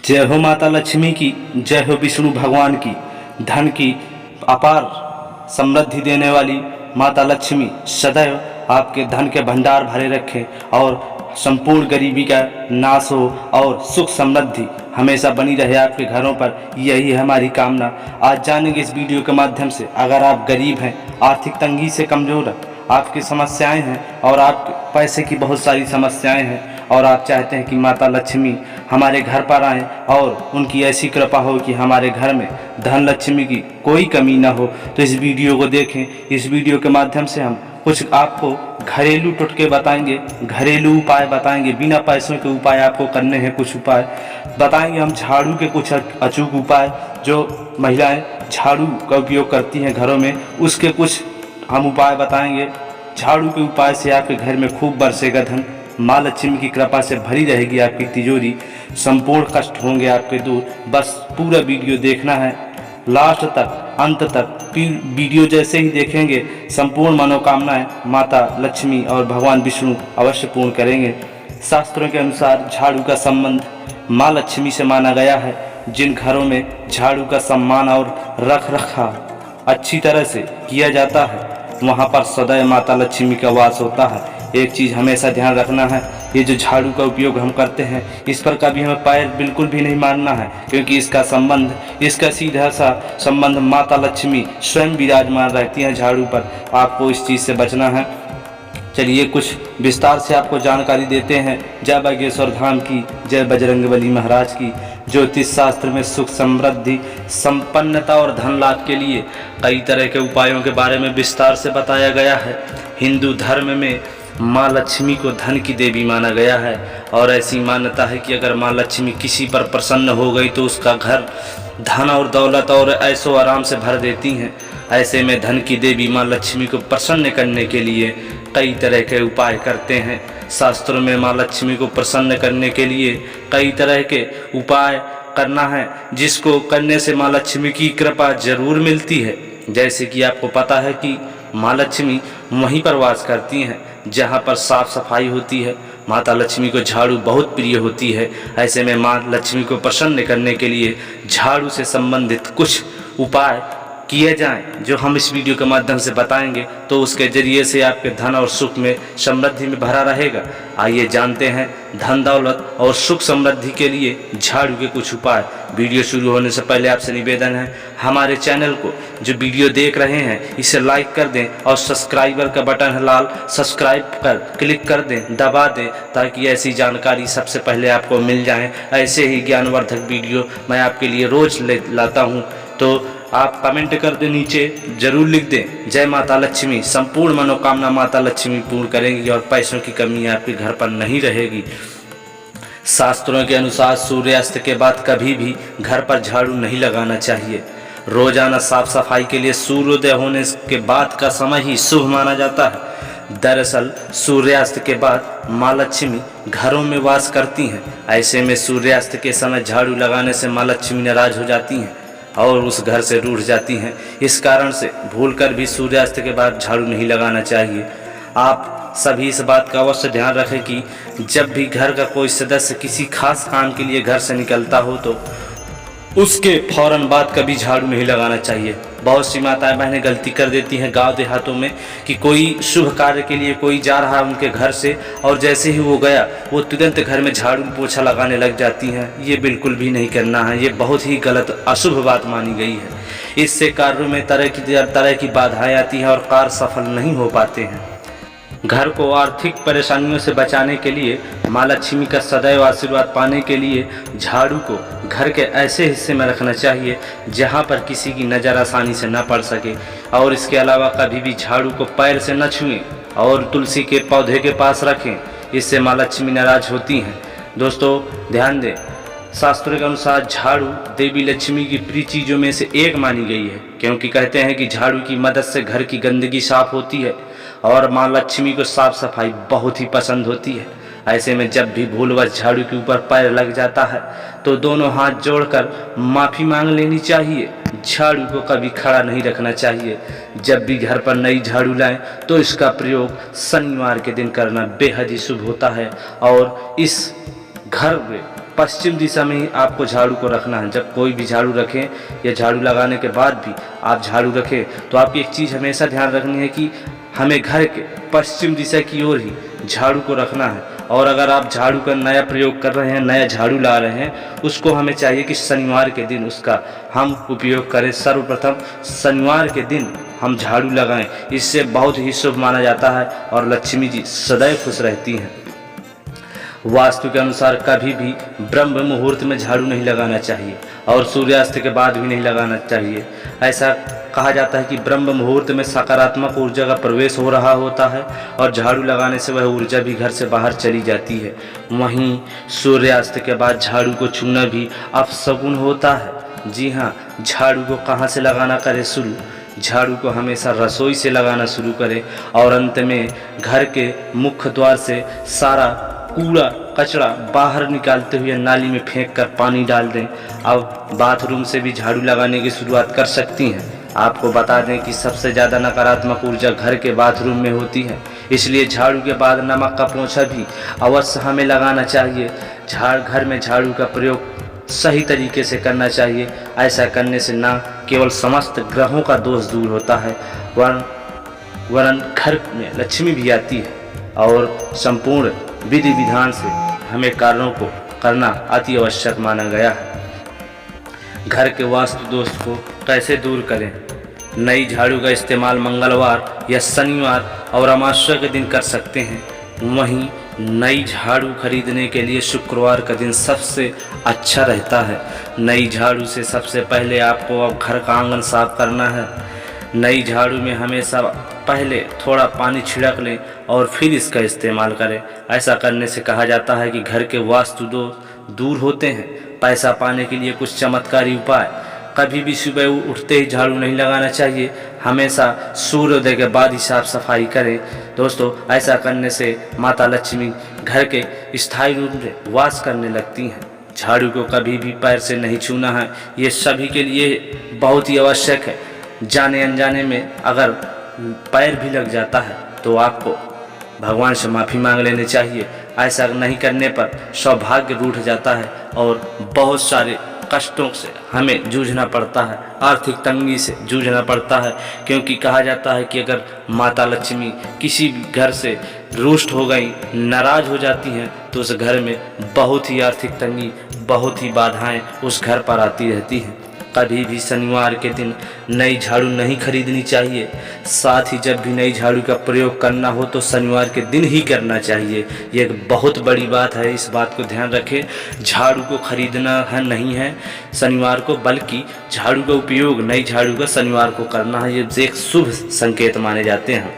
जय हो माता लक्ष्मी की, जय हो विष्णु भगवान की। धन की अपार समृद्धि देने वाली माता लक्ष्मी सदैव आपके धन के भंडार भरे रखें और संपूर्ण गरीबी का नाश हो और सुख समृद्धि हमेशा बनी रहे आपके घरों पर, यही है हमारी कामना। आज जानेंगे इस वीडियो के माध्यम से, अगर आप गरीब हैं, आर्थिक तंगी से कमज़ोर हैं, आपकी समस्याएं हैं और आप पैसे की बहुत सारी समस्याएं हैं और आप चाहते हैं कि माता लक्ष्मी हमारे घर पर आएँ और उनकी ऐसी कृपा हो कि हमारे घर में धन लक्ष्मी की कोई कमी ना हो, तो इस वीडियो को देखें। इस वीडियो के माध्यम से हम कुछ आपको घरेलू टुटके बताएंगे, घरेलू उपाय बताएंगे, बिना पैसों के उपाय आपको करने हैं। कुछ उपाय बताएंगे हम, झाड़ू के कुछ अचूक उपाय जो महिलाएं झाड़ू का उपयोग करती हैं घरों में, उसके कुछ हम उपाय बताएंगे। झाड़ू के उपाय से आपके घर में खूब बरसेगा धन, माँ लक्ष्मी की कृपा से भरी रहेगी आपकी तिजोरी, संपूर्ण कष्ट होंगे आपके दूर। बस पूरा वीडियो देखना है लास्ट तक, अंत तक। वीडियो जैसे ही देखेंगे संपूर्ण मनोकामनाएं माता लक्ष्मी और भगवान विष्णु अवश्य पूर्ण करेंगे। शास्त्रों के अनुसार झाड़ू का संबंध माँ लक्ष्मी से माना गया है। जिन घरों में झाड़ू का सम्मान और रख रखाव अच्छी तरह से किया जाता है, वहाँ पर सदैव माता लक्ष्मी का वास होता है। एक चीज़ हमेशा ध्यान रखना है, ये जो झाड़ू का उपयोग हम करते हैं, इस पर कभी हमें पैर बिल्कुल भी नहीं मारना है, क्योंकि इसका सीधा सा संबंध माता लक्ष्मी स्वयं विराजमान रहती हैं झाड़ू पर। आपको इस चीज़ से बचना है। चलिए कुछ विस्तार से आपको जानकारी देते हैं। जय बागेश्वर धाम की, जय बजरंगबली महाराज की। ज्योतिष शास्त्र में सुख समृद्धि संपन्नता और धन लाभ के लिए कई तरह के उपायों के बारे में विस्तार से बताया गया है। हिंदू धर्म में माँ लक्ष्मी को धन की देवी माना गया है और ऐसी मान्यता है कि अगर माँ लक्ष्मी किसी पर प्रसन्न हो गई तो उसका घर धन और दौलत और ऐशो आराम से भर देती हैं। ऐसे में धन की देवी माँ लक्ष्मी को प्रसन्न करने के लिए कई तरह के उपाय करते हैं। शास्त्रों में माँ लक्ष्मी को प्रसन्न करने के लिए कई तरह के उपाय करना है, जिसको करने से माँ लक्ष्मी की कृपा जरूर मिलती है। जैसे कि आपको पता है कि माँ लक्ष्मी वहीं पर वास करती हैं जहाँ पर साफ सफाई होती है। माता लक्ष्मी को झाड़ू बहुत प्रिय होती है। ऐसे में माँ लक्ष्मी को प्रसन्न करने के लिए झाड़ू से संबंधित कुछ उपाय किए जाएं, जो हम इस वीडियो के माध्यम से बताएंगे, तो उसके जरिए से आपके धन और सुख में समृद्धि में भरा रहेगा। आइए जानते हैं धन दौलत और सुख समृद्धि के लिए झाड़ू के कुछ उपाय। वीडियो शुरू होने से पहले आपसे निवेदन है, हमारे चैनल को जो वीडियो देख रहे हैं इसे लाइक कर दें और सब्सक्राइबर का बटन है लाल, सब्सक्राइब कर क्लिक कर दें, दबा दें, ताकि ऐसी जानकारी सबसे पहले आपको मिल जाए। ऐसे ही ज्ञानवर्धक वीडियो मैं आपके लिए रोज लाता हूँ। तो आप कमेंट कर दें, नीचे जरूर लिख दें जय माता लक्ष्मी। संपूर्ण मनोकामना माता लक्ष्मी पूर्ण करेंगी और पैसों की कमी आपके घर पर नहीं रहेगी। शास्त्रों के अनुसार सूर्यास्त के बाद कभी भी घर पर झाड़ू नहीं लगाना चाहिए। रोजाना साफ सफाई के लिए सूर्योदय होने के बाद का समय ही शुभ माना जाता है। दरअसल सूर्यास्त के बाद माँ लक्ष्मी घरों में वास करती हैं। ऐसे में सूर्यास्त के समय झाड़ू लगाने से माँ लक्ष्मी नाराज हो जाती हैं और उस घर से रूठ जाती हैं। इस कारण से भूलकर भी सूर्यास्त के बाद झाड़ू नहीं लगाना चाहिए। आप सभी इस बात का अवश्य ध्यान रखें कि जब भी घर का कोई सदस्य किसी खास काम के लिए घर से निकलता हो तो उसके फौरन बाद कभी झाड़ू नहीं लगाना चाहिए। बहुत सी माताएं बहनें गलती कर देती हैं गांव देहातों में कि कोई शुभ कार्य के लिए कोई जा रहा है उनके घर से, और जैसे ही वो गया वो तुरंत घर में झाड़ू पोछा लगाने लग जाती हैं। ये बिल्कुल भी नहीं करना है, ये बहुत ही गलत अशुभ बात मानी गई है। इससे कार्यों में तरह की बाधाएं आती हैं और कार्य सफल नहीं हो पाते हैं। घर को आर्थिक परेशानियों से बचाने के लिए, माँ लक्ष्मी का सदैव आशीर्वाद पाने के लिए झाड़ू को घर के ऐसे हिस्से में रखना चाहिए जहाँ पर किसी की नज़र आसानी से न पड़ सके। और इसके अलावा कभी भी झाड़ू को पैर से न छुएं और तुलसी के पौधे के पास रखें, इससे माँ लक्ष्मी नाराज होती हैं। दोस्तों ध्यान दें, शास्त्रों के अनुसार झाड़ू देवी लक्ष्मी की प्रिय चीज़ों में से एक मानी गई है, क्योंकि कहते हैं कि झाड़ू की मदद से घर की गंदगी साफ होती है और माँ लक्ष्मी को साफ सफाई बहुत ही पसंद होती है। ऐसे में जब भी भूलवश झाड़ू के ऊपर पैर लग जाता है तो दोनों हाथ जोड़कर माफ़ी मांग लेनी चाहिए। झाड़ू को कभी खड़ा नहीं रखना चाहिए। जब भी घर पर नई झाड़ू लाएं तो इसका प्रयोग शनिवार के दिन करना बेहद ही शुभ होता है और इस घर में पश्चिम दिशा में ही आपको झाड़ू को रखना है। जब कोई भी झाड़ू रखें या झाड़ू लगाने के बाद भी आप झाड़ू रखें तो आपकी एक चीज़ हमेशा ध्यान रखनी है कि हमें घर के पश्चिम दिशा की ओर ही झाड़ू को रखना है। और अगर आप झाड़ू का नया प्रयोग कर रहे हैं, नया झाड़ू ला रहे हैं, उसको हमें चाहिए कि शनिवार के दिन उसका हम उपयोग करें। सर्वप्रथम शनिवार के दिन हम झाड़ू लगाएं, इससे बहुत ही शुभ माना जाता है और लक्ष्मी जी सदैव खुश रहती हैं। वास्तु के अनुसार कभी भी ब्रह्म मुहूर्त में झाड़ू नहीं लगाना चाहिए और सूर्यास्त के बाद भी नहीं लगाना चाहिए। ऐसा कहा जाता है कि ब्रह्म मुहूर्त में सकारात्मक ऊर्जा का प्रवेश हो रहा होता है और झाड़ू लगाने से वह ऊर्जा भी घर से बाहर चली जाती है। वहीं सूर्यास्त के बाद झाड़ू को छूना भी अपशगुन होता है। जी हाँ, झाड़ू को कहाँ से लगाना करें शुरू? झाड़ू को हमेशा रसोई से लगाना शुरू करें और अंत में घर के मुख्य द्वार से सारा कूड़ा कचरा बाहर निकालते हुए नाली में फेंककर पानी डाल दें। अब बाथरूम से भी झाड़ू लगाने की शुरुआत कर सकती हैं। आपको बता दें कि सबसे ज़्यादा नकारात्मक ऊर्जा घर के बाथरूम में होती है, इसलिए झाड़ू के बाद नमक का पोंछा भी अवश्य हमें लगाना चाहिए। घर में झाड़ू का प्रयोग सही तरीके से करना चाहिए। ऐसा करने से न केवल समस्त ग्रहों का दोष दूर होता है वरन घर में लक्ष्मी भी आती है और संपूर्ण विधि विधान से हमें कार्यों को करना अति आवश्यक माना गया है। घर के वास्तु दोष को कैसे दूर करें? नई झाड़ू का इस्तेमाल मंगलवार या शनिवार और अमावस्या के दिन कर सकते हैं। वहीं नई झाड़ू खरीदने के लिए शुक्रवार का दिन सबसे अच्छा रहता है। नई झाड़ू से सबसे पहले आपको अब घर का आंगन साफ करना है। नई झाड़ू में हमेशा पहले थोड़ा पानी छिड़क लें और फिर इसका इस्तेमाल करें। ऐसा करने से कहा जाता है कि घर के वास्तु दोष दूर होते हैं। पैसा पाने के लिए कुछ चमत्कारी उपाय: कभी भी सुबह उठते ही झाड़ू नहीं लगाना चाहिए, हमेशा सूर्योदय के बाद ही साफ सफाई करें। दोस्तों, ऐसा करने से माता लक्ष्मी घर के स्थायी रूप में वास करने लगती हैं। झाड़ू को कभी भी पैर से नहीं छूना है, ये सभी के लिए बहुत ही आवश्यक है। जाने अनजाने में अगर पैर भी लग जाता है तो आपको भगवान से माफ़ी मांग लेनी चाहिए। ऐसा नहीं करने पर सौभाग्य रूठ जाता है और बहुत सारे कष्टों से हमें जूझना पड़ता है, आर्थिक तंगी से जूझना पड़ता है, क्योंकि कहा जाता है कि अगर माता लक्ष्मी किसी भी घर से रुष्ट हो गई, नाराज हो जाती हैं, तो उस घर में बहुत ही आर्थिक तंगी, बहुत ही बाधाएं उस घर पर आती रहती हैं। कभी भी शनिवार के दिन नई झाड़ू नहीं खरीदनी चाहिए। साथ ही जब भी नई झाड़ू का प्रयोग करना हो तो शनिवार के दिन ही करना चाहिए। ये एक बहुत बड़ी बात है, इस बात को ध्यान रखें। झाड़ू को खरीदना है नहीं है शनिवार को, बल्कि झाड़ू का उपयोग नई झाड़ू का शनिवार को करना है। ये एक शुभ संकेत माने जाते हैं।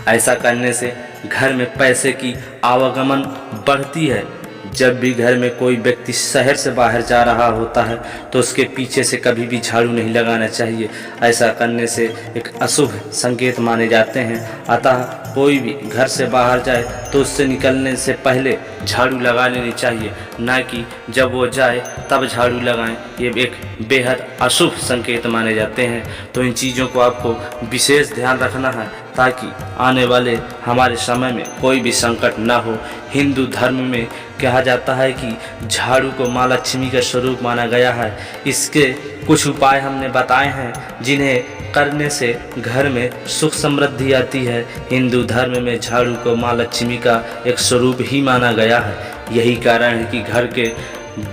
ऐसा करने से घर में पैसे की आवागमन बढ़ती है। जब भी घर में कोई व्यक्ति शहर से बाहर जा रहा होता है तो उसके पीछे से कभी भी झाड़ू नहीं लगाना चाहिए। ऐसा करने से एक अशुभ संकेत माने जाते हैं। अतः कोई भी घर से बाहर जाए तो उससे निकलने से पहले झाड़ू लगा लेनी चाहिए, ना कि जब वो जाए तब झाड़ू लगाएं। ये एक बेहद अशुभ संकेत माने जाते हैं। तो इन चीज़ों को आपको विशेष ध्यान रखना है ताकि आने वाले हमारे समय में कोई भी संकट ना हो। हिंदू धर्म में कहा जाता है कि झाड़ू को माँ लक्ष्मी का स्वरूप माना गया है। इसके कुछ उपाय हमने बताए हैं जिन्हें करने से घर में सुख समृद्धि आती है। हिंदू धर्म में झाड़ू को माँ लक्ष्मी का एक स्वरूप ही माना गया है। यही कारण है कि घर के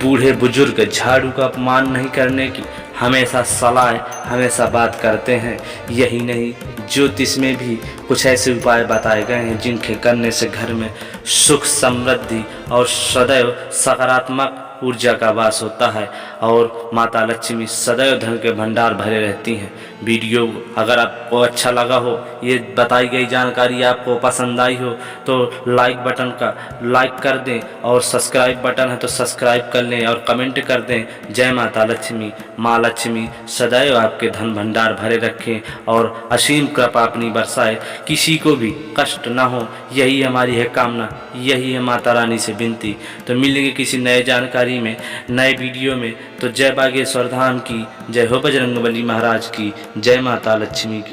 बूढ़े बुजुर्ग झाड़ू का अपमान नहीं करने की हमेशा सलाह, हमेशा बात करते हैं। यही नहीं, ज्योतिष में भी कुछ ऐसे उपाय बताए गए हैं जिनके करने से घर में सुख समृद्धि और सदैव सकारात्मक ऊर्जा का वास होता है और माता लक्ष्मी सदैव धन के भंडार भरे रहती हैं। वीडियो अगर आपको अच्छा लगा हो, ये बताई गई जानकारी आपको पसंद आई हो तो लाइक बटन का लाइक कर दें और सब्सक्राइब बटन है तो सब्सक्राइब कर लें और कमेंट कर दें। जय माता लक्ष्मी। माँ लक्ष्मी सदैव आपके धन भंडार भरे रखें और असीम कृपा अपनी बरसाए, किसी को भी कष्ट ना हो, यही हमारी है कामना, यही है माता रानी से विनती। तो मिलेंगे किसी नए जानकारी में, नए वीडियो में। तो जय बागेश्वर धाम की जय हो, बजरंगबली महाराज की जय, माता लक्ष्मी की।